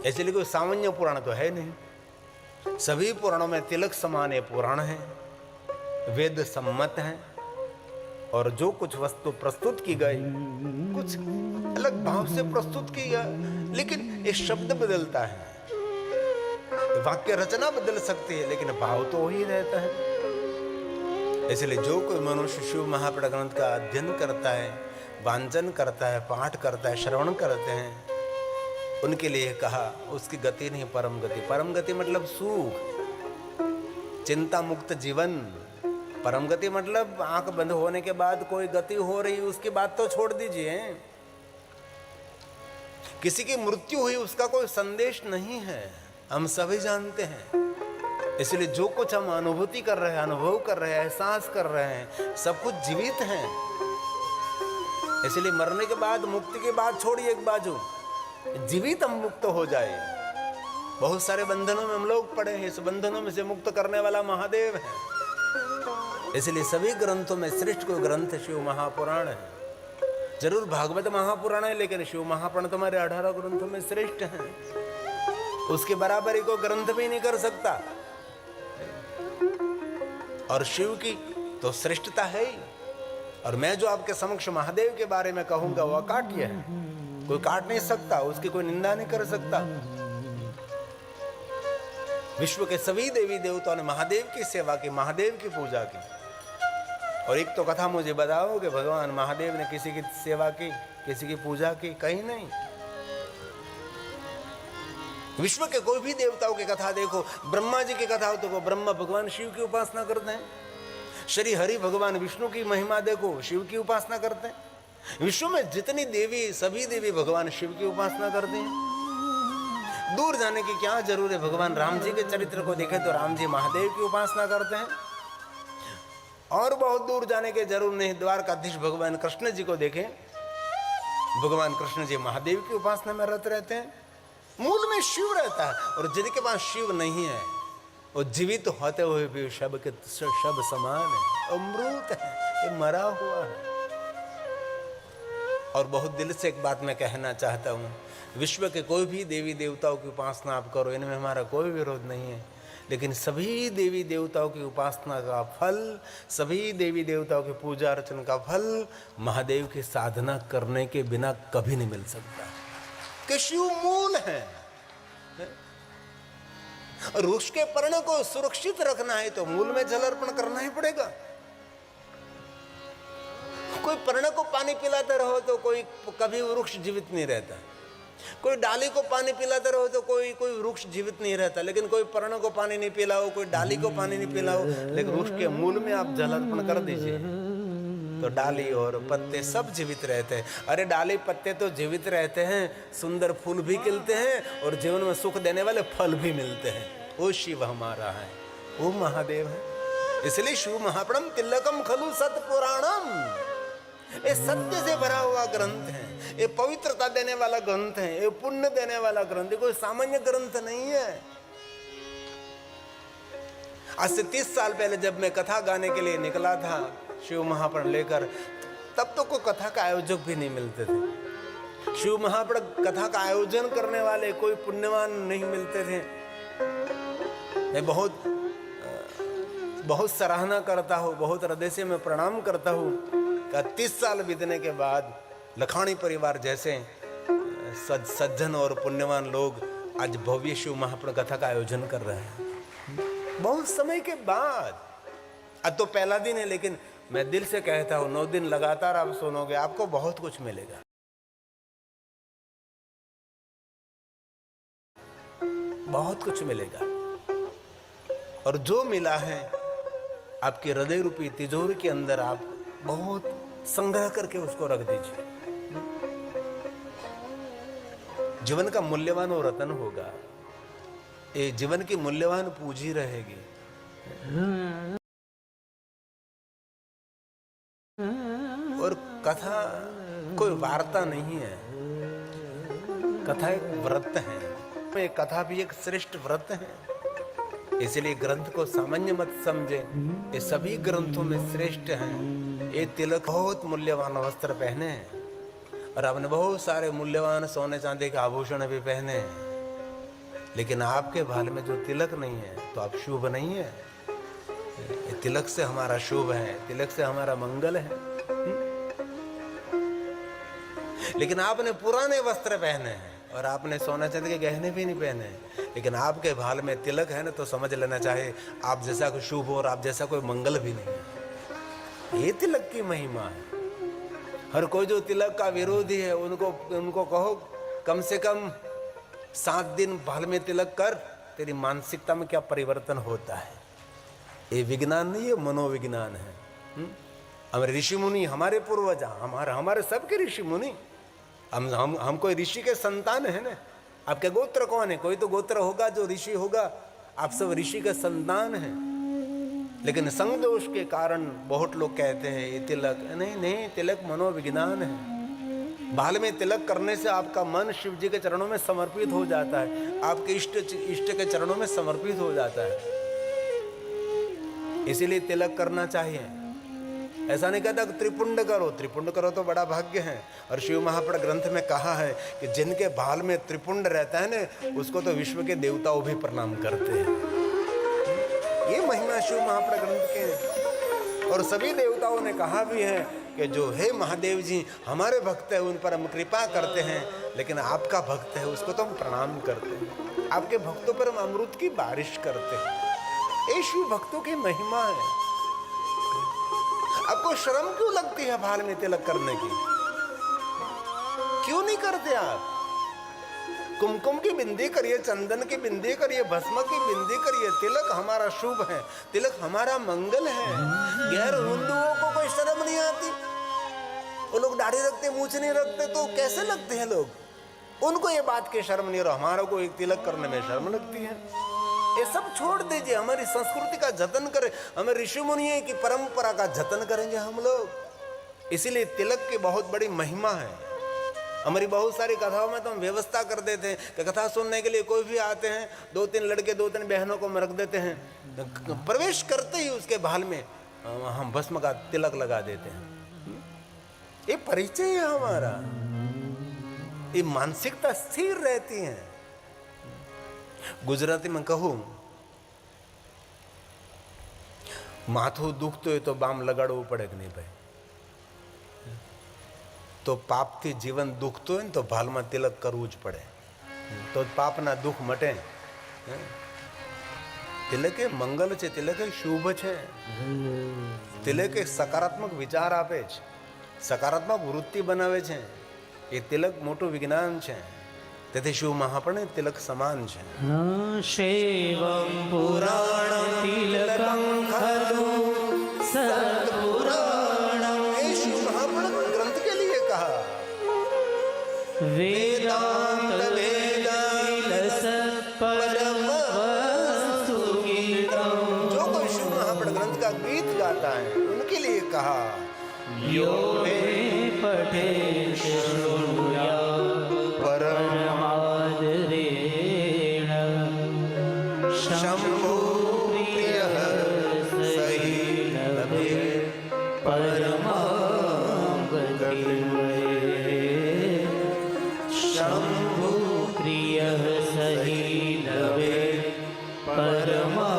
इसलिए कोई सामान्य पुराण तो है नहीं, सभी पुराणों में तिलक समान ये पुराण है, वेद सम्मत हैं, और जो कुछ वस्तु प्रस्तुत की गई कुछ अलग भाव से प्रस्तुत की गई, लेकिन एक शब्द बदलता है, वाक्य रचना बदल सकती है, लेकिन भाव तो वही रहता है। इसलिए जो कोई मनुष्य शिव महापुराण ग्रंथ का अध्ययन करता है, वांचन करता है, पाठ करता है, श्रवण करते हैं, उनके लिए कहा उसकी गति नहीं परम गति। परम गति मतलब सुख, चिंता मुक्त जीवन। परम गति मतलब आंख बंद होने के बाद कोई गति हो रही, उसकी बात तो छोड़ दीजिए। किसी की मृत्यु हुई उसका कोई संदेश नहीं है, हम सभी जानते हैं। इसलिए जो कुछ हम अनुभूति कर रहे हैं, अनुभव कर रहे हैं, एहसास कर रहे हैं, सब कुछ जीवित हैं। इसलिए मरने के बाद मुक्ति की बात छोड़िए एक बाजू, जीवित हम मुक्त हो जाए। बहुत सारे बंधनों में हम लोग पड़े हैं, इस बंधनों में से मुक्त करने वाला महादेव है। इसलिए सभी ग्रंथों में श्रेष्ठ कोई ग्रंथ शिव महापुराण है। जरूर भागवत महापुराण है, लेकिन शिव महापुराण तुम्हारे 18 ग्रंथों में श्रेष्ठ है, उसके बराबरी को ग्रंथ भी नहीं कर सकता। और शिव की तो श्रेष्ठता है ही। और मैं जो आपके समक्ष महादेव के बारे में कहूंगा वह अकाट्य है, कोई काट नहीं सकता, उसकी कोई निंदा नहीं कर सकता। विश्व के सभी देवी देवताओं ने महादेव की सेवा की, महादेव की पूजा की। और एक तो कथा मुझे बताओ कि भगवान महादेव ने किसी की सेवा की, किसी की पूजा की? कहीं नहीं। विश्व के कोई भी देवताओं की कथा देखो, ब्रह्मा जी की कथा हो तो वो ब्रह्मा भगवान शिव की उपासना करते हैं। श्री हरि भगवान विष्णु की महिमा देखो, शिव की उपासना करते हैं। विश्व में जितनी देवी, सभी देवी भगवान शिव की उपासना करते हैं। दूर जाने की क्या जरूरत है, भगवान राम जी के चरित्र को देखें तो राम जी महादेव की उपासना करते हैं। और बहुत दूर जाने की जरूरत नहीं, द्वारकाधीश भगवान कृष्ण जी को देखें, भगवान कृष्ण जी महादेव की उपासना में रत रहते हैं। मूल में शिव रहता है, और जिनके पास शिव नहीं है वो जीवित होते हुए भी शब के शब समान है, अमृत है, ये मरा हुआ है। और बहुत दिल से एक बात मैं कहना चाहता हूँ, विश्व के कोई भी देवी देवताओं की उपासना आप करो, इनमें हमारा कोई विरोध नहीं है, लेकिन सभी देवी देवताओं की उपासना का फल, सभी देवी देवताओं की पूजा अर्चना का फल महादेव की साधना करने के बिना कभी नहीं मिल सकता, कि शिव मूल है। और उसके पर्ण को सुरक्षित रखना है तो मूल में जल अर्पण करना ही पड़ेगा। कोई पर्ण को पानी पिलाते रहो तो कोई कभी वृक्ष जीवित नहीं रहता, कोई डाली को पानी पिलाते रहो तो कोई वृक्ष जीवित नहीं रहता। लेकिन कोई पर्ण को पानी नहीं पिलाओ, कोई डाली को पानी नहीं पिलाओ, लेकिन वृक्ष के मूल में आप जल अर्पण कर दीजिए तो डाली और पत्ते सब जीवित रहते हैं। अरे डाली पत्ते तो जीवित रहते हैं, सुंदर फूल भी खिलते हैं और जीवन में सुख देने वाले फल भी मिलते हैं। वो शिव हमारा है, वो महादेव है। इसलिए शिव महापुराण तिलकम खलु सत पुराणम, ये सत्य से भरा हुआ ग्रंथ है, ये पवित्रता देने वाला ग्रंथ है, ये पुण्य देने वाला ग्रंथ है, कोई सामान्य ग्रंथ नहीं है। आज से 30 साल पहले जब मैं कथा गाने के लिए निकला था शिव महापुराण लेकर, तब तो कोई कथा का आयोजक भी नहीं मिलते थे। शिव महापुराण कथा का आयोजन करने वाले कोई पुण्यवान नहीं मिलते थे। मैं बहुत सराहना करता हूँ, बहुत हृदय से मैं प्रणाम करता हूँ कि 30 साल बीतने के बाद लखानी परिवार जैसे सज्जन और पुण्यवान लोग आज भव्य शिव महापुराण कथा का आयोजन कर रहे हैं बहुत समय के बाद। आज तो पहला दिन है, लेकिन मैं दिल से कहता हूँ 9 दिन लगातार आप सुनोगे, आपको बहुत कुछ मिलेगा, बहुत कुछ मिलेगा। और जो मिला है आपके हृदय रूपी तिजोरी के अंदर आप बहुत संग्रह करके उसको रख दीजिए। जीवन का मूल्यवान और रतन होगा, ये जीवन की मूल्यवान पूंजी रहेगी। और कथा कोई वार्ता नहीं है, कथा एक व्रत है, कथा भी एक श्रेष्ठ व्रत है। इसलिए ग्रंथ को सामान्य मत समझे, ये सभी ग्रंथों में श्रेष्ठ हैं। ये तिलक बहुत मूल्यवान वस्त्र पहने हैं और आपने बहुत सारे मूल्यवान सोने चांदी के आभूषण भी पहने हैं। लेकिन आपके भाल में जो तिलक नहीं है तो आप शुभ नहीं है। तिलक से हमारा शुभ है, तिलक से हमारा मंगल है। लेकिन आपने पुराने वस्त्र पहने हैं और आपने सोना चांदी के गहने भी नहीं पहने हैं, लेकिन आपके भाल में तिलक है ना, तो समझ लेना चाहिए आप जैसा कोई शुभ और आप जैसा कोई मंगल भी नहीं है। ये तिलक की महिमा है। हर कोई जो तिलक का विरोधी है उनको कहो कम से कम 7 दिन भाल में तिलक कर, तेरी मानसिकता में क्या परिवर्तन होता है। ये विज्ञान नहीं है, मनोविज्ञान है। हमारे ऋषि मुनि, हमारे पूर्वज, हमारे सबके ऋषि मुनि, हम कोई ऋषि के संतान है ना। आपके गोत्र कौन है? कोई तो गोत्र होगा जो ऋषि होगा। आप सब ऋषि के संतान हैं। लेकिन संग दोष के कारण बहुत लोग कहते हैं ये तिलक नहीं, तिलक मनोविज्ञान है। बाल में तिलक करने से आपका मन शिव जी के चरणों में समर्पित हो जाता है, आपके इष्ट के चरणों में समर्पित हो जाता है। इसीलिए तिलक करना चाहिए। ऐसा नहीं कहता त्रिपुंड करो तो बड़ा भाग्य है। और शिव महापुराण ग्रंथ में कहा है कि जिनके बाल में त्रिपुंड रहता है ना, उसको तो विश्व के देवताओं भी प्रणाम करते हैं। ये महिमा शिव महापुराण ग्रंथ के है। और सभी देवताओं ने कहा भी है कि जो हे महादेव जी हमारे भक्त है उन पर हम कृपा करते हैं, लेकिन आपका भक्त है उसको तो हम प्रणाम करते हैं। आपके भक्तों पर हम अमृत की बारिश करते हैं। ये शिव भक्तों की महिमा है। आपको शर्म क्यों लगती है भाल में तिलक करने की? क्यों नहीं करते आप? कुमकुम की बिंदी करिए, चंदन की बिंदी करिए, भस्म की बिंदी करिए। तिलक हमारा शुभ है, तिलक हमारा मंगल है। गैर हिंदुओं को कोई शर्म नहीं आती। वो लोग दाढ़ी रखते, मूछ नहीं रखते, तो कैसे लगते हैं लोग? उनको ये बात की शर्म नहीं, और हमारा को एक तिलक करने में शर्म लगती है। ये सब छोड़ दीजिए, हमारी संस्कृति का जतन करें। हमें ऋषि मुनियों की परंपरा का जतन करेंगे हम लोग। इसीलिए तिलक की बहुत बड़ी महिमा है। हमारी बहुत सारी कथाओं में तो हम व्यवस्था कर देते हैं कि कथा सुनने के लिए कोई भी आते हैं, 2-3 लड़के 2-3 बहनों को रख देते हैं, प्रवेश करते ही उसके भाल में हम भस्म का तिलक लगा देते हैं। ये परिचय है हमारा। ये मानसिकता स्थिर रहती है। गुजराती में कहूं, माथुं दुखતું હોય तो बाम लगाड़વું પડે કે નહીં ભાઈ? तो पापથી जीवन दुखતું હોય ને તો ભાલમાં તિલક કરવું જ પડે, તો પાપના દુઃખ મટે। તિલક એ મંગલ છે, તિલક એ શુભ છે, તિલક એ સકારાત્મક વિચાર આપે છે, સકારાત્મક વૃત્તિ બનાવે છે। એ તિલક મોટું વિજ્ઞાન છે। તેથી શિવ મહાપુરાણ તિલક સમાન છે। શૈવં પુરાણ તિલકં ખલુ સત્પુરાણં। ये शिव महापुराण ग्रंथ के लिए कहा। वेदांत वेद तिलस परम वस्तु गीतम्। जो कोई शिव महापुराण ग्रंथ का गीत गाता है उनके लिए कहा। यो मे पठे शृणुयात् परमादरेण शम्भो प्रियः सहि लभे परमां गतिम्। शम्भो प्रियः सहि लभे परमां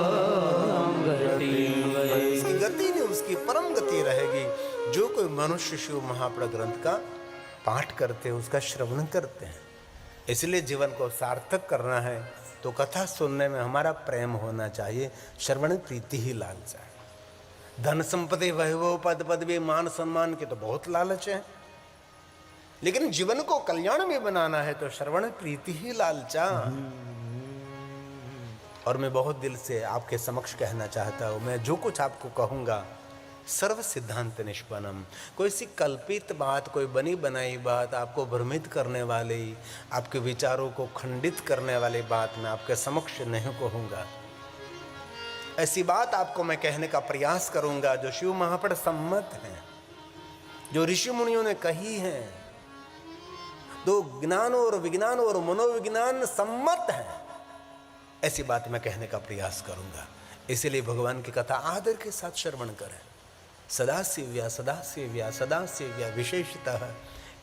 गतिम्। इसकी गति नहीं, उसकी परम गति रहेगी। जो कोई मनुष्य शिव महापुराण ग्रंथ का पाठ करते हैं, उसका श्रवण करते हैं। इसलिए जीवन को सार्थक करना है तो कथा सुनने में हमारा प्रेम होना चाहिए। श्रवण प्रीति ही लालसा है। धन संपत्ति वैभव पद पदवी मान सम्मान की तो बहुत लालच है, लेकिन जीवन को कल्याण में बनाना है तो श्रवण प्रीति ही लालचा। और मैं बहुत दिल से आपके समक्ष कहना चाहता हूँ, मैं जो कुछ आपको कहूँगा सर्व सिद्धांत निष्पन्नम। कोई सी कल्पित बात, कोई बनी बनाई बात, आपको भ्रमित करने वाली, आपके विचारों को खंडित करने वाली बात मैं आपके समक्ष नहीं कहूँगा। ऐसी बात आपको मैं कहने का प्रयास करूँगा जो शिव महापुराण सम्मत है, जो ऋषि मुनियों ने कही है, तो ज्ञान और विज्ञान और मनोविज्ञान सम्मत है। ऐसी बात मैं कहने का प्रयास करूँगा। इसीलिए भगवान की कथा आदर के साथ श्रवण करें। सदा सेव्या सदा सेव्या सदा सेव्या विशेषतः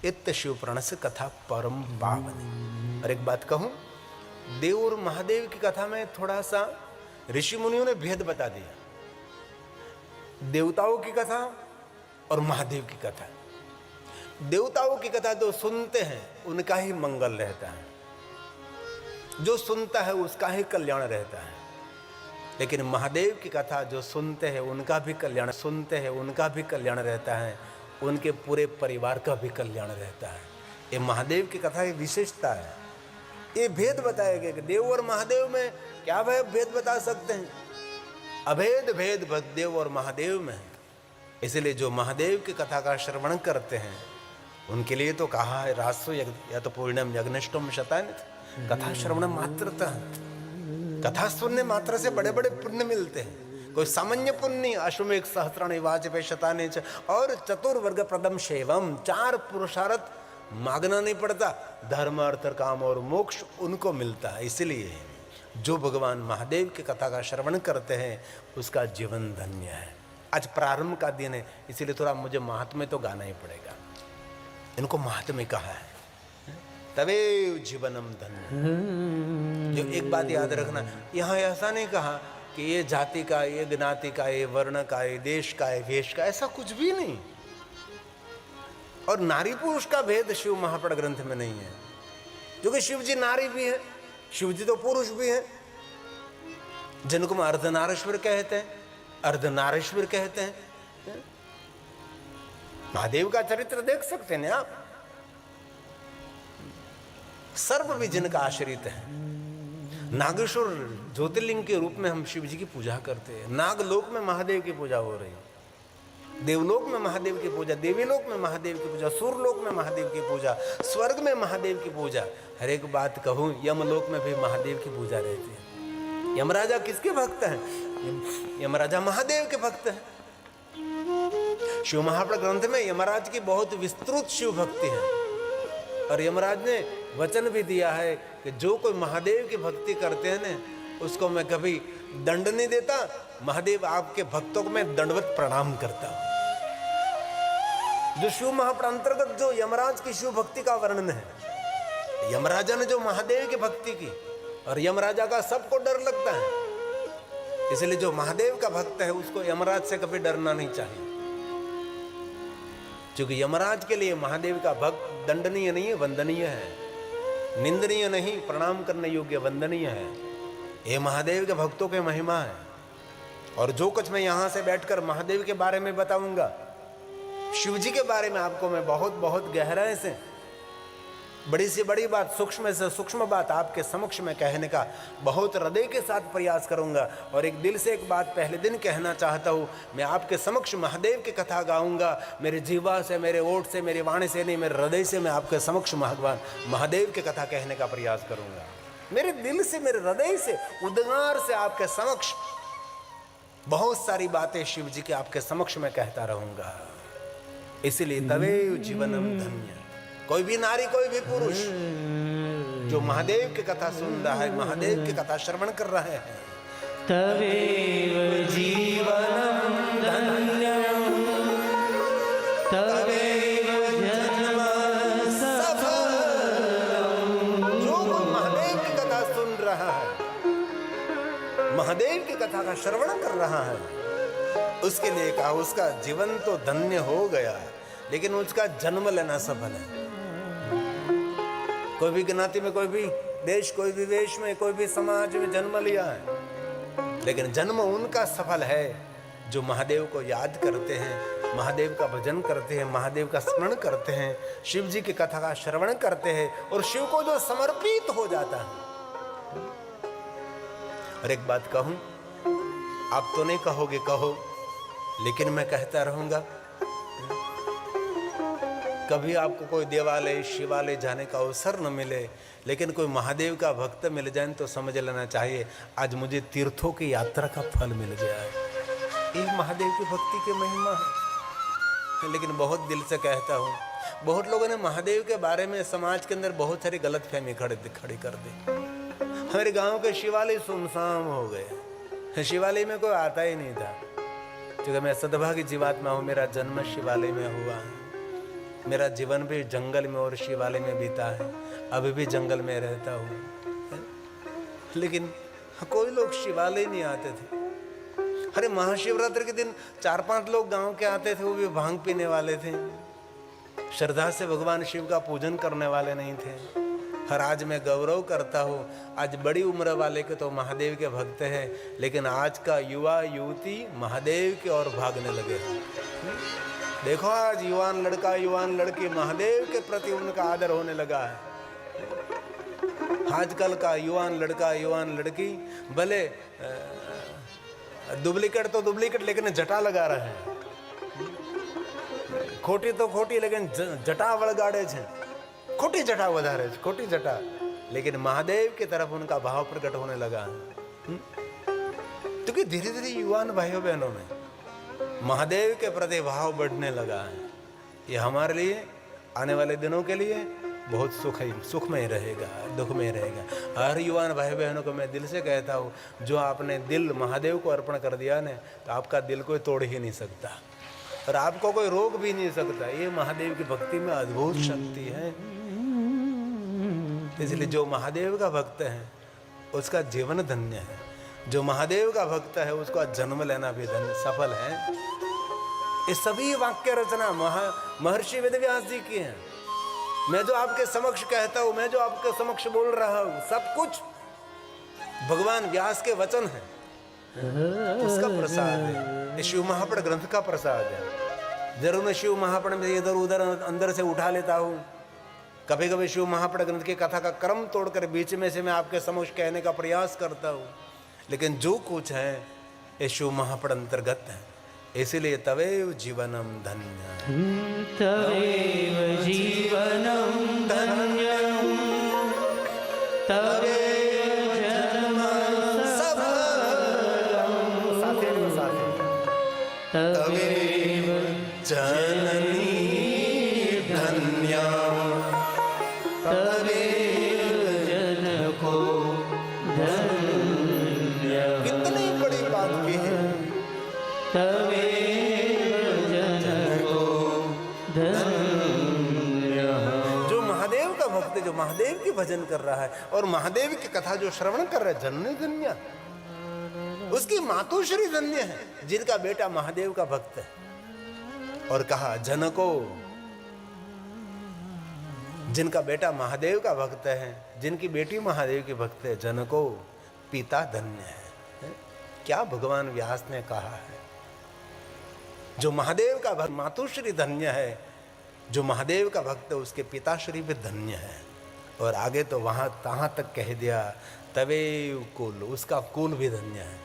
इत्त शिव पुराण से कथा परम पावनी। और एक बात कहूँ, देव और महादेव की कथा में थोड़ा सा ऋषि मुनियों ने भेद बता दिया। देवताओं की कथा और महादेव की कथा। देवताओं की कथा जो सुनते हैं उनका ही मंगल रहता है, जो सुनता है उसका ही कल्याण रहता है। लेकिन महादेव की कथा जो सुनते हैं उनका भी कल्याण, सुनते हैं उनका भी कल्याण रहता है, उनके पूरे परिवार का भी कल्याण रहता है। ये महादेव की कथा की विशेषता है। ये भेद बताया गया कि देव और महादेव में क्या वह भेद बता सकते हैं? अभेद भेद देव और महादेव में है। इसलिए जो महादेव की कथा का श्रवण करते हैं उनके लिए तो कहा है रासो या तो पूर्णम यज्ञनिष्ठम शतानित, कथा श्रवण मात्रता, कथा सुनने मात्र से बड़े बड़े पुण्य मिलते हैं। कोई सामान्य पुण्य अश्वमेघ सहस्राणि वाजपेय शतानि च और चतुर्वर्ग प्रदम शैवम, 4 पुरुषार्थ मांगना नहीं पड़ता, धर्म अर्थ काम और मोक्ष उनको मिलता है। इसलिए जो भगवान महादेव की कथा का श्रवण करते हैं उसका जीवन धन्य है। आज प्रारंभ का दिन है, इसीलिए थोड़ा मुझे महात्म्य तो गाना ही पड़ेगा। इनको महात्म्य कहा है तवे जीवनम धन्य। जो एक बात याद रखना, यहाँ ऐसा नहीं कहा कि ये जाति का, ये ज्ञाति का, ये वर्ण का, ये देश का, ये वेश का, ऐसा कुछ भी नहीं। और नारी पुरुष का भेद शिव महापड़ ग्रंथ में नहीं है, क्योंकि शिव जी नारी भी है, शिव जी तो पुरुष भी है। जिनको हम अर्धनारेश्वर कहते हैं, अर्धनारेश्वर कहते हैं। महादेव का चरित्र देख सकते हैं आप, सर्व भी जिनका आश्रित है। नागेश्वर ज्योतिर्लिंग के रूप में हम शिव जी की पूजा करते हैं। नागलोक में महादेव की पूजा हो रही है, देवलोक में महादेव की पूजा, देवीलोक में महादेव की पूजा, सूर्यलोक में महादेव की पूजा, स्वर्ग में महादेव की पूजा। हर एक बात कहूं, यमलोक में भी महादेव की पूजा रहती है। यमराजा किसके भक्त हैं? यमराजा महादेव के भक्त हैं। शिव महापुराण ग्रंथ में यमराज की बहुत विस्तृत शिव भक्ति है, और यमराज ने वचन भी दिया है कि जो कोई महादेव की भक्ति करते हैं ना, उसको मैं कभी दंड नहीं देता, महादेव आपके भक्तों को मैं दंडवत प्रणाम करता हूं। जो शिव महापुराण अंतर्गत जो यमराज की शिव भक्ति का वर्णन है, यमराजा ने जो महादेव की भक्ति की, और यमराजा का सबको डर लगता है, इसलिए जो महादेव का भक्त है उसको यमराज से कभी डरना नहीं चाहिए। क्योंकि यमराज के लिए महादेव का भक्त दंडनीय नहीं है, वंदनीय है, निंदनीय नहीं, प्रणाम करने योग्य, वंदनीय है। ये महादेव के भक्तों के महिमा है। और जो कुछ मैं यहां से बैठकर महादेव के बारे में बताऊंगा, शिव जी के बारे में आपको मैं बहुत बहुत गहराई से, बड़ी से बड़ी बात, सूक्ष्म से सूक्ष्म बात आपके समक्ष में कहने का बहुत हृदय के साथ प्रयास करूंगा। और एक दिल से एक बात पहले दिन कहना चाहता हूं, मैं आपके समक्ष महादेव की कथा गाऊंगा। मेरे जीवा से, मेरे ओठ से, मेरे वाणी से नहीं, मेरे हृदय से मैं आपके समक्ष भगवान महादेव की कथा कहने का प्रयास करूंगा। मेरे दिल से, मेरे हृदय से, उद्गार से आपके समक्ष बहुत सारी बातें शिव जी के आपके समक्ष में कहता रहूंगा। इसलिए तवे जीवनम धन्य। कोई भी नारी, कोई भी पुरुष जो महादेव की कथा सुन रहा है, महादेव की कथा श्रवण कर रहे हैं, तवेव जीवनम धन्यम, तवेव जन्म सफलम। जो कोई महादेव की कथा सुन रहा है, महादेव की कथा का श्रवण कर रहा है, उसके लिए कहा उसका जीवन तो धन्य हो गया, लेकिन उसका जन्म लेना सफल है। कोई भी ज्ञाति में, कोई भी देश, कोई भी वेश में, कोई भी समाज में जन्म लिया है, लेकिन जन्म उनका सफल है जो महादेव को याद करते हैं, महादेव का भजन करते हैं, महादेव का स्मरण करते हैं, शिव जी की कथा का श्रवण करते हैं, और शिव को जो समर्पित हो जाता है। और एक बात कहूं, आप तो नहीं कहोगे, कहो, लेकिन मैं कहता रहूंगा। कभी आपको कोई देवालय, शिवालय जाने का अवसर न मिले, लेकिन कोई महादेव का भक्त मिल जाए तो समझ लेना चाहिए आज मुझे तीर्थों की यात्रा का फल मिल गया है। ये महादेव की भक्ति की महिमा है। लेकिन बहुत दिल से कहता हूँ, बहुत लोगों ने महादेव के बारे में समाज के अंदर बहुत सारी गलतफहमी खड़ी कर दी। हमारे गांव के शिवालय सुनसान हो गए, शिवालय में कोई आता ही नहीं था। क्योंकि मैं सद्भागी जीवात्मा हूँ, मेरा जन्म शिवालय में हुआ है, मेरा जीवन भी जंगल में और शिवालय में बीता है, अभी भी जंगल में रहता हूँ। लेकिन कोई लोग शिवालय नहीं आते थे। अरे महाशिवरात्रि के दिन 4-5 लोग गांव के आते थे, वो भी भांग पीने वाले थे, श्रद्धा से भगवान शिव का पूजन करने वाले नहीं थे। हर आज मैं गौरव करता हूँ, आज बड़ी उम्र वाले के तो महादेव के भक्त हैं, लेकिन आज का युवा युवती महादेव की ओर भागने लगे हैं। देखो आज युवान लड़का युवान लड़की महादेव के प्रति उनका आदर होने लगा है। आजकल का युवान लड़का युवान लड़की भले डुप्लीकेट तो डुप्लीकेट लेकिन जटा लगा रहे हैं, खोटी तो खोटी लेकिन जटा वळगाड़े छे, खोटी जटा વધારે છે, खोटी जटा, लेकिन महादेव की तरफ उनका भाव प्रकट होने लगा है। क्योंकि धीरे धीरे युवान भाइयों बहनों में महादेव के प्रति भाव बढ़ने लगा है। ये हमारे लिए आने वाले दिनों के लिए बहुत सुखमय रहेगा, दुखमय रहेगा। हर युवान भाई बहनों को मैं दिल से कहता हूँ, जो आपने दिल महादेव को अर्पण कर दिया ना, तो आपका दिल कोई तोड़ ही नहीं सकता और आपको कोई रोक भी नहीं सकता। ये महादेव की भक्ति में अद्भुत शक्ति है। इसलिए जो महादेव का भक्त है उसका जीवन धन्य है, जो महादेव का भक्त है उसका जन्म लेना भी धन्य सफल है। ये सभी वाक्य रचना महर्षि वेदव्यास जी की है। मैं जो आपके समक्ष कहता हूं, मैं जो आपके समक्ष बोल रहा हूं, सब कुछ भगवान व्यास के वचन है, उसका प्रसाद है। ये शिव महापण ग्रंथ का प्रसाद है। जरूर मैं शिव महापण में इधर उधर अंदर से उठा लेता हूं, कभी कभी शिव महापण ग्रंथ की कथा का क्रम तोड़कर बीच में से मैं आपके समक्ष कहने का प्रयास करता हूं, लेकिन जो कुछ है ये शिव महापण अंतर्गत है। इसीलिए तवेव जीवनम धन्य, तवेव जीवनम धन्यम, तवेव जन्म सफलम, तवेव जननी धन्या, तवेव जनको धन्य। कितनी बड़ी बात की है। जो महादेव का भक्त, जो महादेव की भजन कर रहा है और महादेव की कथा जो श्रवण कर रहा है, जननी धन्य, उसकी मातोश्री धन्य है, जिनका बेटा महादेव का भक्त है। और कहा जनको, जिनका बेटा महादेव का भक्त है, जिनकी बेटी महादेव की भक्त है, जनको पिता धन्य है। क्या भगवान व्यास ने कहा है। जो महादेव का भक्त मातुश्री धन्य है, जो महादेव का भक्त है उसके पिताश्री भी धन्य है। और आगे तो वहां तहां तक कह दिया तवेव कुल, उसका कुल भी धन्य है,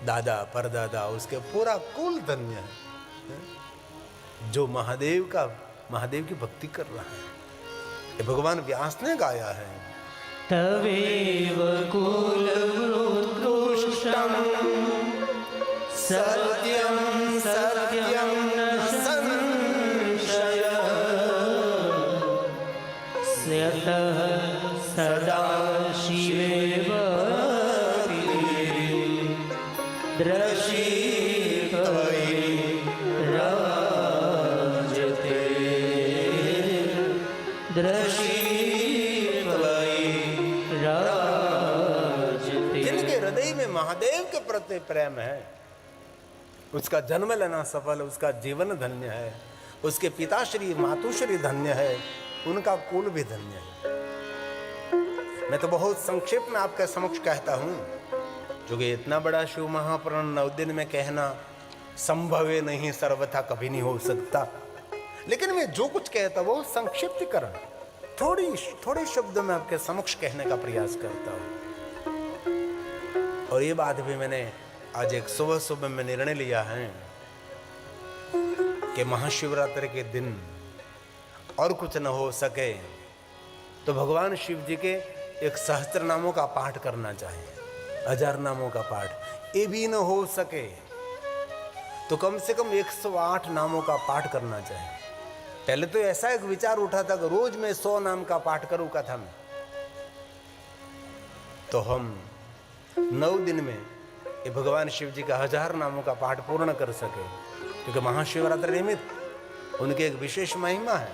दादा परदादा उसके पूरा कुल धन्य है। जो महादेव की भक्ति कर रहा है, ये भगवान व्यास ने गाया है। तवेव कुलवृत्तुष्टं सत्यं सत्यं न संशयः, यतः सदा शिवे दृशितवै राजते, जिनके हृदय में महादेव के प्रति प्रेम है, उसका जन्म लेना सफल, उसका जीवन धन्य है, उसके पिताश्री मातुश्री धन्य है, उनका कुल भी धन्य है। मैं तो बहुत संक्षेप में आपके समक्ष कहता हूं, क्योंकि इतना बड़ा शिव महापुराण 9 दिन में कहना संभव है नहीं, सर्वथा कभी नहीं हो सकता। लेकिन मैं जो कुछ कहता हूं वो संक्षिप्तीकरण थोड़े शब्दों में आपके समक्ष कहने का प्रयास करता हूं। और ये बात भी मैंने आज एक सुबह में निर्णय लिया है कि महाशिवरात्रि के दिन और कुछ न हो सके तो भगवान शिव जी के एक सहस्त्र नामों का पाठ करना चाहिए, 1000 नामों का पाठ। ये भी न हो सके तो कम से कम 108 नामों का पाठ करना चाहिए। पहले तो ऐसा एक विचार उठा था कि रोज मैं 100 नाम का पाठ करूं कथा में, तो हम 9 दिन में ये भगवान शिव जी का 1000 नामों का पाठ पूर्ण कर सके। क्योंकि महाशिवरात्रि निमित्त उनकी एक विशेष महिमा है,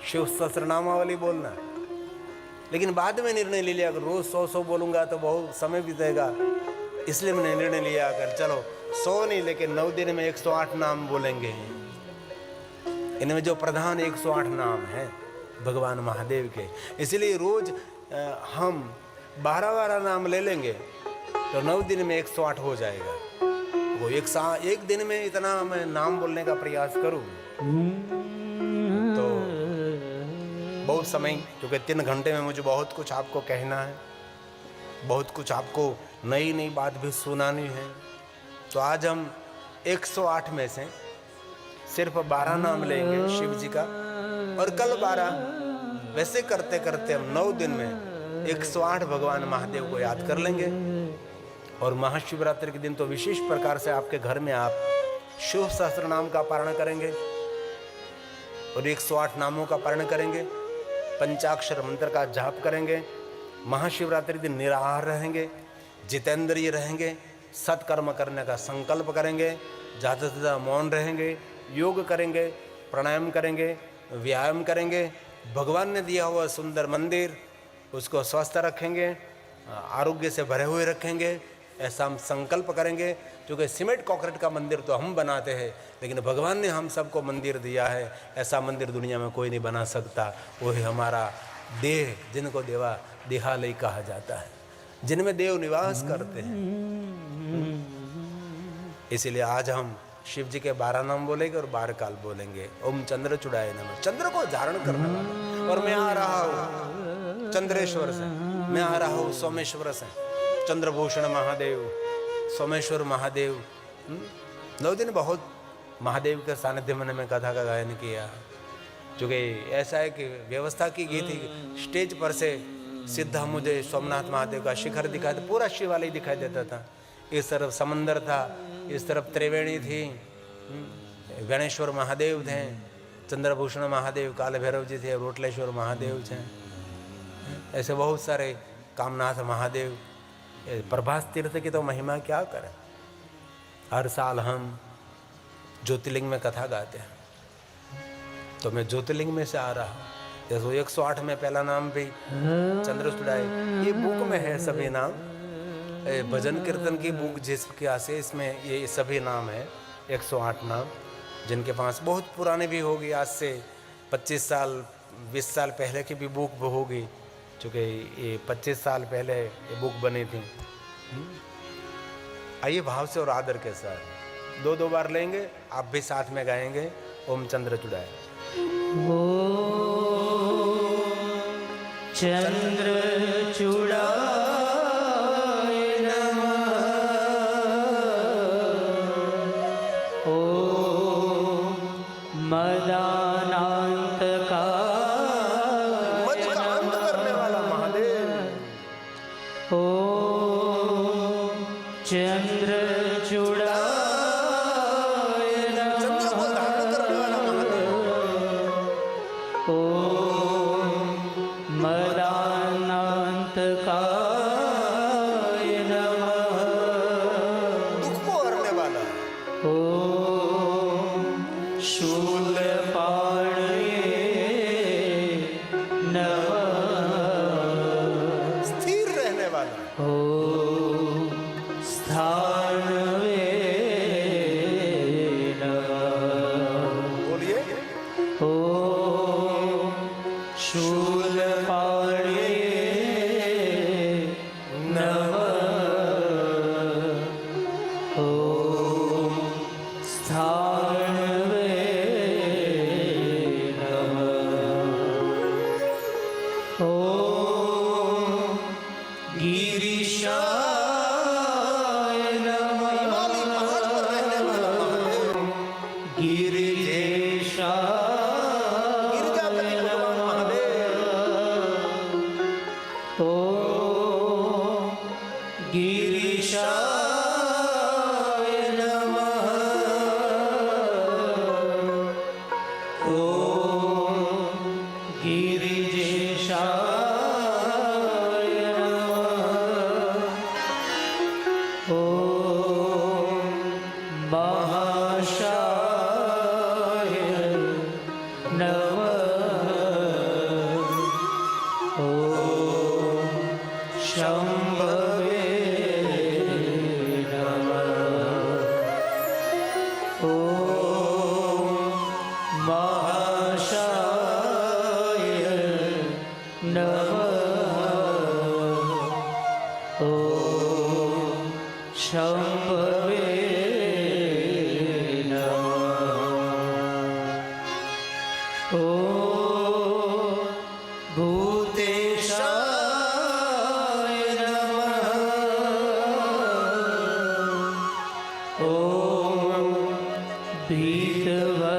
शिव सहस्त्र नामावली बोलना। लेकिन बाद में निर्णय ले लिया, अगर रोज 100 बोलूंगा तो बहुत समय बीतेगा, इसलिए मैंने निर्णय लिया कर चलो 100 नहीं लेकिन 9 दिन में 108 नाम बोलेंगे। इनमें जो प्रधान 108 नाम हैं भगवान महादेव के, इसलिए रोज हम 12 नाम ले लेंगे तो 9 दिन में 108 हो जाएगा। वो एक दिन में इतना मैं नाम बोलने का प्रयास करूं तो बहुत समय, क्योंकि 3 घंटे में मुझे बहुत कुछ आपको कहना है, बहुत कुछ आपको नई नई बात भी सुनानी है। तो आज हम 108 में से सिर्फ 12 नाम लेंगे शिव जी का, और कल 12। वैसे करते करते हम 9 दिन में 108 भगवान महादेव को याद कर लेंगे। और महाशिवरात्रि के दिन तो विशेष प्रकार से आपके घर में आप शिव सहस्त्र नाम का पारण करेंगे और 108 नामों का पारण करेंगे, पंचाक्षर मंत्र का जाप करेंगे। महाशिवरात्रि दिन निराहार रहेंगे, जितेंद्रिय रहेंगे, सत्कर्म करने का संकल्प करेंगे, ज़्यादा से ज़्यादा मौन रहेंगे, योग करेंगे, प्राणायाम करेंगे, व्यायाम करेंगे। भगवान ने दिया हुआ सुंदर मंदिर उसको स्वस्थ रखेंगे, आरोग्य से भरे हुए रखेंगे, ऐसा हम संकल्प करेंगे। क्योंकि सीमेंट कंक्रीट का मंदिर तो हम बनाते हैं, लेकिन भगवान ने हम सबको मंदिर दिया है, ऐसा मंदिर दुनिया में कोई नहीं बना सकता। वो है हमारा देह, जिनको देहालय कहा जाता है, जिनमें देव निवास करते हैं। इसीलिए आज हम शिव जी के 12 नाम बोलेंगे और 12 काल बोलेंगे। ओम चंद्र चुड़ाए नमः, चंद्र को धारण करने वाला। और मैं आ रहा हूँ चंद्रेश्वर से, मैं आ रहा हूँ सोमेश्वर से, चंद्रभूषण महादेव, सोमेश्वर महादेव। 9 दिन बहुत महादेव के सानिध्य में मैं कथा का गायन किया, क्योंकि ऐसा है कि व्यवस्था की गई थी। स्टेज पर से सीधा मुझे सोमनाथ महादेव का शिखर दिखाई, तो पूरा शिवालय दिखाई देता था। इस तरफ समंदर था, इस तरफ त्रिवेणी थी, गणेश्वर महादेव थे, चंद्रभूषण महादेव, काल भैरव जी थे, रोटलेश्वर महादेव थे, ऐसे बहुत सारे, कामनाथ महादेव। प्रभास तीर्थ की तो महिमा क्या करें। हर साल हम ज्योतिर्लिंग में कथा गाते हैं, तो मैं ज्योतिर्लिंग में से आ रहा हूँ। जैसे 108 में पहला नाम भी चंद्र चुड़ाए, ये बुक में है सभी नाम, भजन कीर्तन की बुक जिसके आसे इसमें ये सभी नाम है, 108 नाम, जिनके पास बहुत पुराने भी होगी, आज से 25 साल 20 साल पहले की भी बुक होगी, चूँकि ये 25 साल पहले ये बुक बनी थी। आइए भाव से और आदर के साथ 2-2 बार लेंगे, आप भी साथ में गाएंगे। ओम चंद्र चुड़ाए। चंद्र चुड़ाए नमः, ओम मदानांत का मद का अंत करने वाला महादेव। ओम चंद्र चुड़ाए चंद्र को धारण करने वाला महादेव। ओम मदानांत का नमः, दुख को हरने वाला। ओम शूलपाणये नमः, स्थिर रहने वाला। ओम स्थानवे नमः, बोलिए। ओम शूलपाणये नमः, ओम स्थानवे नमः, ओम गिरीशाय नमः, हिमालय पहाड़ पर रहने वाला महादेव। गिरिजेशाय गिरजापति भगवान महादेव। ओम गिरीशाय नमः, ओम गिरिजेशाय नमः, ओम महाशाय नमः, ओम शम्भवे नमः। ॐ महाशाय नमः। ॐ शम्भवे नमः। ॐ भूतेशाय नमः। ॐ भीतभयसुदनाय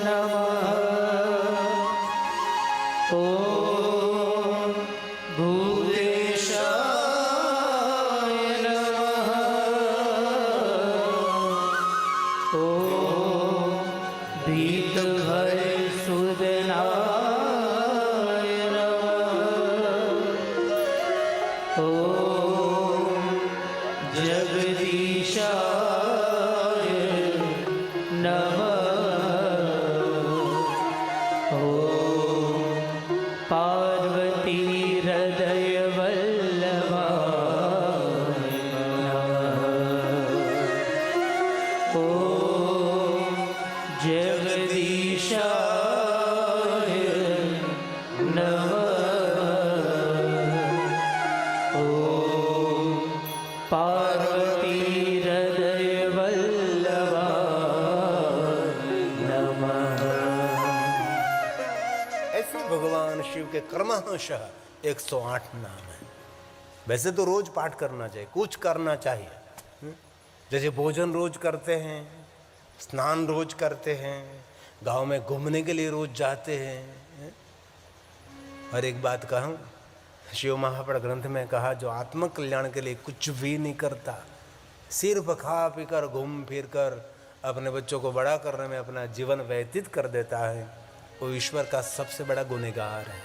नमः। ॐ भूतेशाय नमः। ॐ भीतभयसुदनाय नमः। ॐ जगदीशाय नमः। ॐ पार्वती हृदयवल्लभाय नमः। ॐ जगदीशाय नमः। ॐ पार्वती हृदयवल्लभाय नमः। ऐसे भगवान शिव के क्रमशः 108 नाम है। वैसे तो रोज पाठ करना चाहिए, कुछ करना चाहिए। जैसे भोजन रोज करते हैं, स्नान रोज करते हैं, गांव में घूमने के लिए रोज जाते हैं। और एक बात कहूँ, शिव महापुराण ग्रंथ में कहा, जो आत्म कल्याण के लिए कुछ भी नहीं करता, सिर्फ खा पी कर घूम फिर कर अपने बच्चों को बड़ा करने में अपना जीवन व्यतीत कर देता है, वो ईश्वर का सबसे बड़ा गुनहगार है।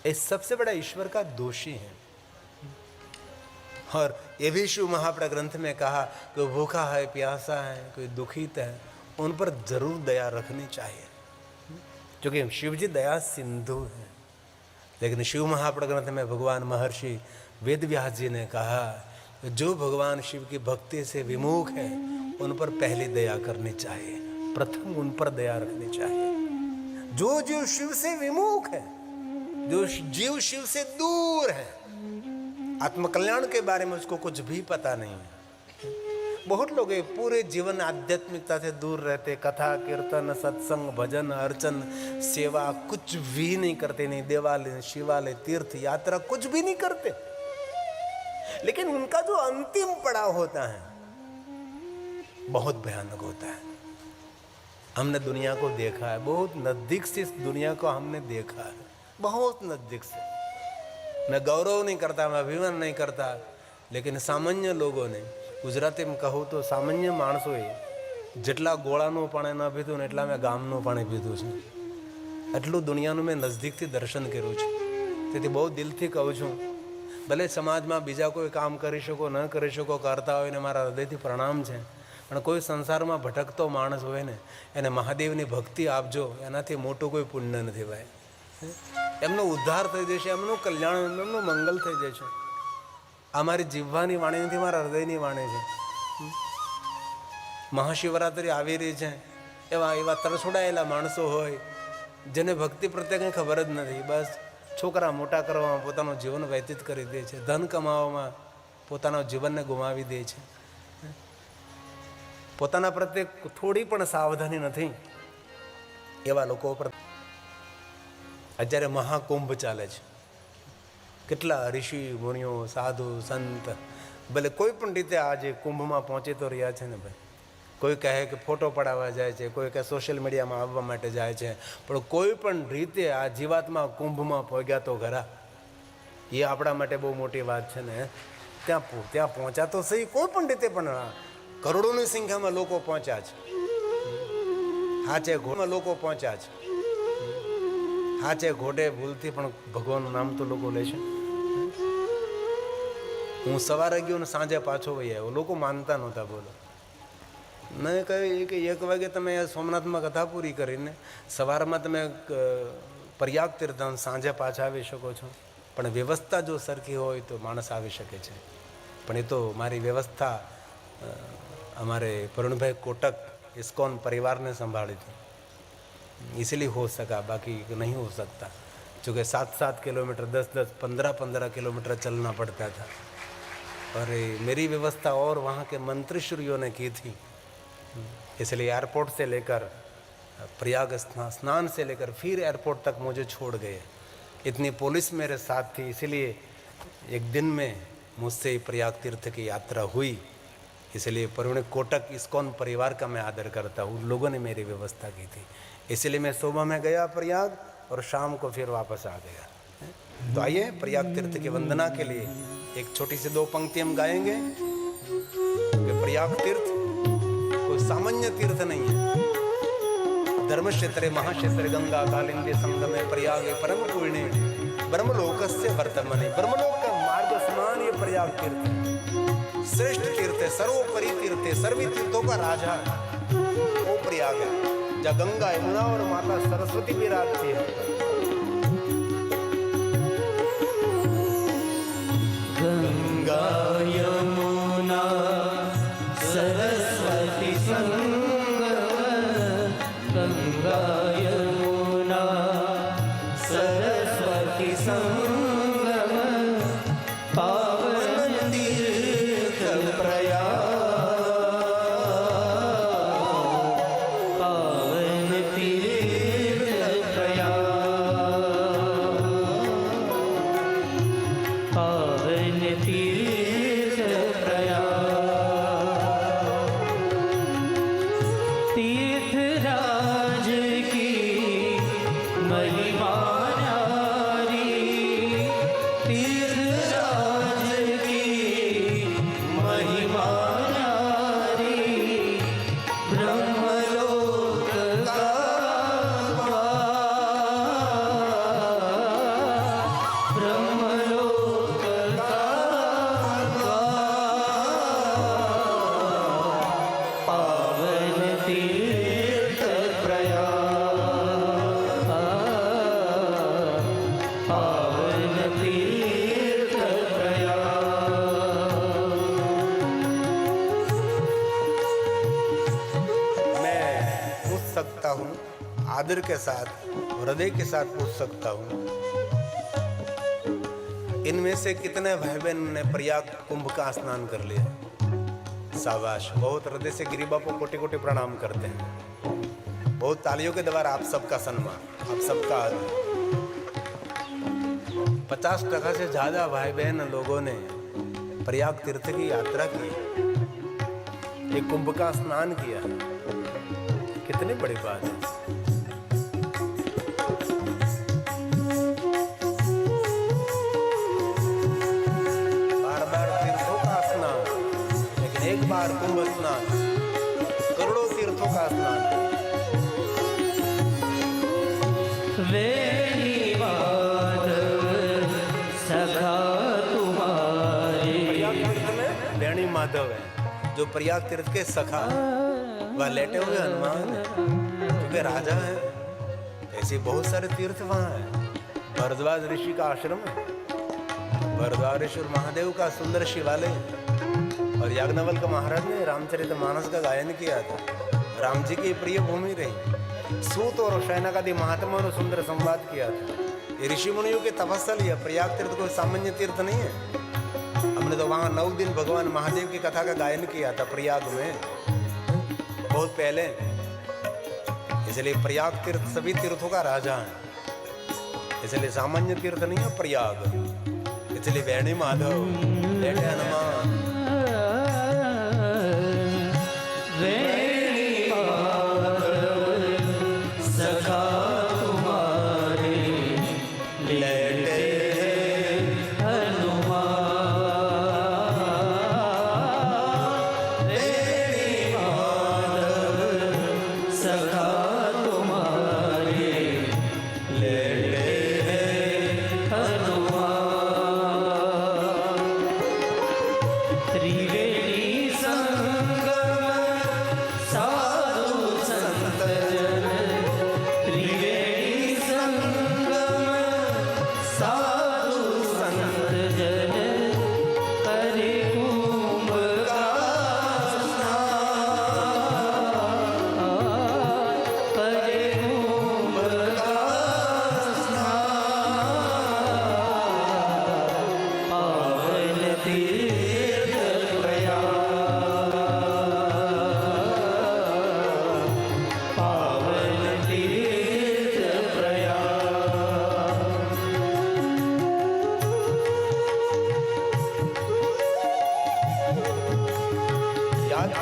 इस सबसे बड़ा ईश्वर का दोषी है। और ये भी शिव महापुराण ग्रंथ में कहा, कोई भूखा है, प्यासा है, कोई दुखित है, उन पर जरूर दया रखनी चाहिए, क्योंकि शिव जी दया सिंधु है। लेकिन शिव महापुराण ग्रंथ में भगवान महर्षि वेदव्यास जी ने कहा, जो भगवान शिव की भक्ति से विमुख है, उन पर पहले दया करनी चाहिए, प्रथम उन पर दया रखनी चाहिए। जो जीव शिव से विमुख है, जो जीव शिव से दूर है, आत्मकल्याण के बारे में उसको कुछ भी पता नहीं है। बहुत लोग पूरे जीवन आध्यात्मिकता से दूर रहते, कथा कीर्तन सत्संग भजन अर्चन सेवा कुछ भी नहीं करते, नहीं देवालय शिवालय तीर्थ यात्रा कुछ भी नहीं करते। लेकिन उनका जो अंतिम पड़ाव होता है बहुत भयानक होता है। हमने दुनिया को देखा है, बहुत नजदीक से इस दुनिया को हमने देखा है, बहुत नजदीक से। मैं गौरव नहीं करता, मैं अभिमान नहीं करता, लेकिन सामान्य लोगों ने, गुजराती में कहूँ तो सामान्य माणसोએ જેટલા ગોળાનું પાણી ન પીધું ને એટલા મેં ગામનું પાણી પીધું છે, એટલું દુનિયાનું મેં નજદીકથી દર્શન કર્યું છે। તેથી બહુ દિલથી કહું છું, ભલે સમાજમાં બીજા કોઈ કામ કરી શકો ન કરી શકો, કરતા હોય ને મારા હૃદયથી પ્રણામ છે, પણ કોઈ સંસારમાં ભટકતો માણસ હોય ને એને મહાદેવની ભક્તિ આપજો, એનાથી મોટું કોઈ પુણ્ય નથી ભાઈ। એમનો ઉદ્ધાર થઈ જશે, એમનું કલ્યાણ, એમનું મંગલ થઈ જશે। આ મારી જીવવાની વાણી નથી, મારા હૃદયની વાણી છે। મહાશિવરાત્રિ આવી રહી છે, એવા તરછોડાયેલા માણસો હોય જેને ભક્તિ પ્રત્યે કંઈ ખબર જ નથી, બસ છોકરા મોટા કરવામાં પોતાનું જીવન વ્યતીત કરી દે છે, ધન કમાવામાં પોતાના જીવનને ગુમાવી દે છે, પોતાના પ્રત્યે થોડી પણ સાવધાની નથી, એવા લોકો પર અત્યારે મહાકુંભ ચાલે છે। કેટલા ઋષિ મુનિઓ સાધુ સંત ભલે કોઈ પણ રીતે આજે કુંભમાં પહોંચી તો રહ્યા છે ને ભાઈ। કોઈ કહે કે ફોટો પડાવવા જાય છે, કોઈ કહે સોશિયલ મીડિયામાં આવવા માટે જાય છે, પણ કોઈ પણ રીતે આ જીવાત્મા કુંભમાં પહોંચ્યા તો ખરા, એ આપણા માટે બહુ મોટી વાત છે ને। ત્યાં પહોંચ્યા તો સહી, કોઈ પણ રીતે પણ કરોડોની સંખ્યામાં લોકો પહોંચ્યા છે, હાચે ઘોડમાં લોકો પહોંચ્યા છે, હાચે ઘોડે ભૂલથી પણ ભગવાનનું નામ તો લોકો લે છે। હું સવારે ગયો ને સાંજે પાછો વહી આવ્યો, લોકો માનતા નહોતા। બોલો, મેં કહ્યું કે 1 વાગે તમે સોમનાથમાં કથા પૂરી કરીને સવારમાં તમે પ્રયાગ તીર્થધામ સાંજે પાછા આવી શકો છો, પણ વ્યવસ્થા જો સરખી હોય તો માણસ આવી શકે છે. પણ એ તો મારી વ્યવસ્થા हमारे वरुण भाई कोटक इस्कॉन परिवार ने संभाली थी, इसलिए हो सका, बाकी नहीं हो सकता. चूँकि 7-7 किलोमीटर 10-10 15-15 किलोमीटर चलना पड़ता था. और मेरी व्यवस्था और वहाँ के मंत्रीश्रियों ने की थी, इसलिए एयरपोर्ट से लेकर प्रयाग स्नान से लेकर फिर एयरपोर्ट तक मुझे छोड़ गए. इतनी पुलिस मेरे साथ थी, इसीलिए एक दिन में मुझसे प्रयाग तीर्थ की यात्रा हुई. इसलिए वरुण कोटक इस्कॉन परिवार का मैं आदर करता हूँ. उन लोगों ने मेरी व्यवस्था की थी, इसलिए मैं सुबह में गया प्रयाग और शाम को फिर वापस आ गया. तो आइए प्रयाग तीर्थ की वंदना के लिए एक छोटी सी 2 पंक्ति हम गाएंगे. कि प्रयाग तीर्थ कोई सामान्य तीर्थ नहीं है. धर्म क्षेत्रे महाक्षेत्रे गंगा कालिंदी संगमे प्रयागे परम पुण्य ब्रह्मलोकस्य वर्तमने. ब्रह्मलोक का मार्ग समान ये प्रयाग तीर्थ है. श्रेष्ठ तीर्थ है, सर्वोपरि तीर्थ है, सभी तीर्थों का राजा वो प्रयाग है, जहाँ गंगा यमुना और माता सरस्वती विराजती है. गंगा यमुना सरस्वती संगम, गंगा यमुना सरस्वती संगम, पावन तीर्थ प्रयाग, पावन तीर्थ प्रयाग, पावन तीर्थ प्रयाग. तीर्थराज की महिमा न्यारी, तीर्थराज की महिमा न्यारी, ब्रह्मलोक का ब्रह्मलोक का पावन तीर्थ प्रयाग, पावन तीर्थ प्रयाग. मैं पूछ सकता हूँ आदर के साथ, हृदय के साथ पूछ सकता हूँ, इनमें से कितने भाई बहन ने प्रयाग कुंभ का स्नान कर लिया? शाबाश, बहुत हृदय से गिरी बापू कोटि कोटि प्रणाम करते हैं. बहुत तालियों के द्वारा आप सबका सम्मान, आप सबका आदर. 50% से ज़्यादा भाई बहन लोगों ने प्रयाग तीर्थ की यात्रा की, एक कुंभ का स्नान किया. कितनी बड़ी बात है. बार बार तीर्थों का स्नान, लेकिन एक बार कुंभ स्नान, करोड़ों तीर्थों का स्नान. वेणी माधव सखा तुम्हारे, प्रयाग तीर्थ में वेणी माधव है जो प्रयाग तीर्थ के सखा, वह लेटे हुए हनुमान है क्योंकि राजा है. ऐसे बहुत सारे तीर्थ वहाँ है. भरद्वाज ऋषि का आश्रम है, भरद्वारेश्वर महादेव का सुंदर शिवालय है. और याज्ञवल्क्य महाराज ने रामचरितमानस का गायन किया था. राम जी की प्रिय भूमि रही. सूत और शयनकादि महात्मा ने सुंदर संवाद किया था. ये ऋषि मुनियों के तपस्या लिया. प्रयाग तीर्थ कोई सामान्य तीर्थ नहीं है. हमने तो वहाँ 9 दिन भगवान महादेव की कथा का गायन किया था प्रयाग में, बहुत पहले. इसलिए प्रयाग तीर्थ सभी तीर्थों का राजा है, इसलिए सामान्य तीर्थ नहीं है प्रयाग. इसलिए वेणी माधव, लेटे हनुमान. वेणी माधव सखा तुम्हारे, लेटे हनुमान. वेणी माधव सखा तुम्हारे, लेटे हनुमान. त्रिवेणी संगम साधु संत जन, त्रिवेणी संगम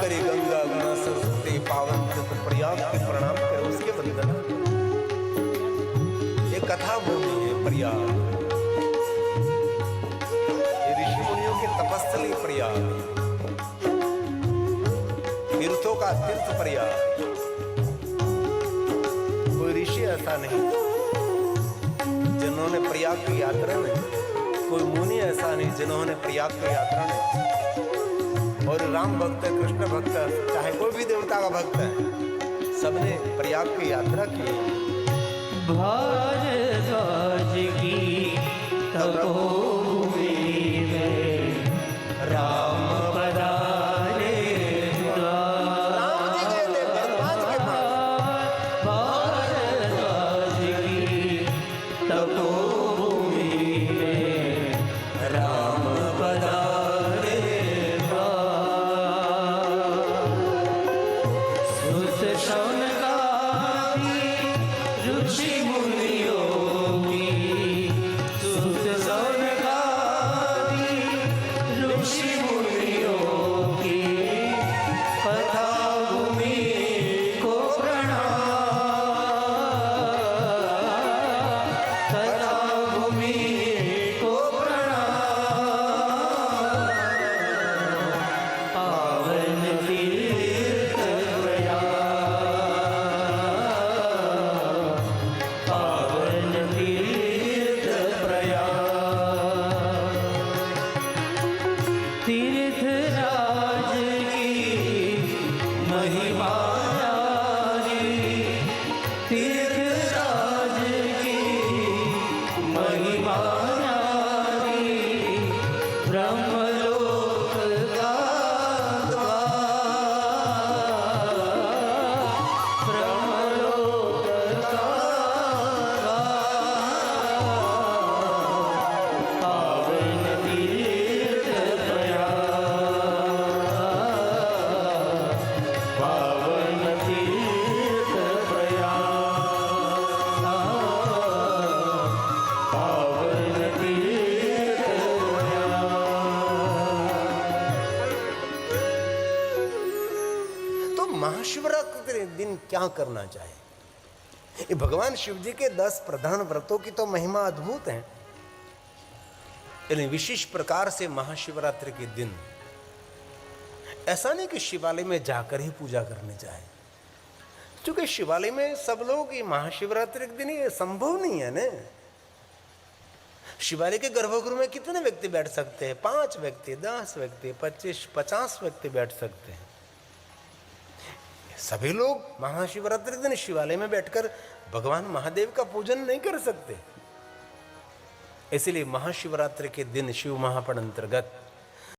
करे गंगा गुणा सरस्वती पावन तत्व प्रयाग के प्रणाम करे उसके वंदना। ये कथा भूमि है प्रयाग, ये ऋषि मुनियों के तपस्थली प्रयाग, तीर्थों का तीर्थ प्रयाग। कोई ऋषि ऐसा नहीं जिन्होंने प्रयाग की यात्रा में, कोई मुनि ऐसा नहीं जिन्होंने प्रयाग की यात्रा में, और राम भक्त है, कृष्ण भक्त है, चाहे कोई भी देवता का भक्त है, सबने प्रयाग की यात्रा की। भारद्वाज की तपोभूमि में राम पधारे राम जी गए थे भरद्वाज के पास। भारद्वाज की तपोभूमि में राम पधारे सुत शौनकादि ऋषि मुनियों की, सुत शौनकादि ऋषि मुनियों की कथा भूमि को प्रणाम, कथा भूमि को प्रणाम। पावन तीर्थ प्रयाग, पावन तीर्थ प्रयाग। तीर्थराज की महिमा न्यारी, तीर्थराज की महिमा न्यारी, ब्रह्मलोक का द्वार, ब्रह्मलोक का द्वार। पावन तीर्थ प्रयाग, पावन तीर्थ प्रयाग, पावन तीर्थ प्रयाग। तो महाशिवरात्रि दिन क्या करना चाहिए? ये भगवान शिव जी के 10 प्रधान व्रतों की तो महिमा अद्भुत है। यानी विशेष प्रकार से महाशिवरात्रि के दिन ऐसा नहीं कि शिवालय में जाकर ही पूजा करनी चाहिए, क्योंकि शिवालय में सब लोग ये महाशिवरात्रि के दिन ये संभव नहीं है ना। शिवालय के गर्भगृह में कितने व्यक्ति बैठ सकते हैं? 5 व्यक्ति, 10 व्यक्ति, 25, 50 व्यक्ति बैठ सकते हैं। सभी लोग महाशिवरात्रि के दिन शिवालय में बैठकर भगवान महादेव का पूजन नहीं कर सकते। इसलिए महाशिवरात्रि के दिन शिव महापर्व अंतर्गत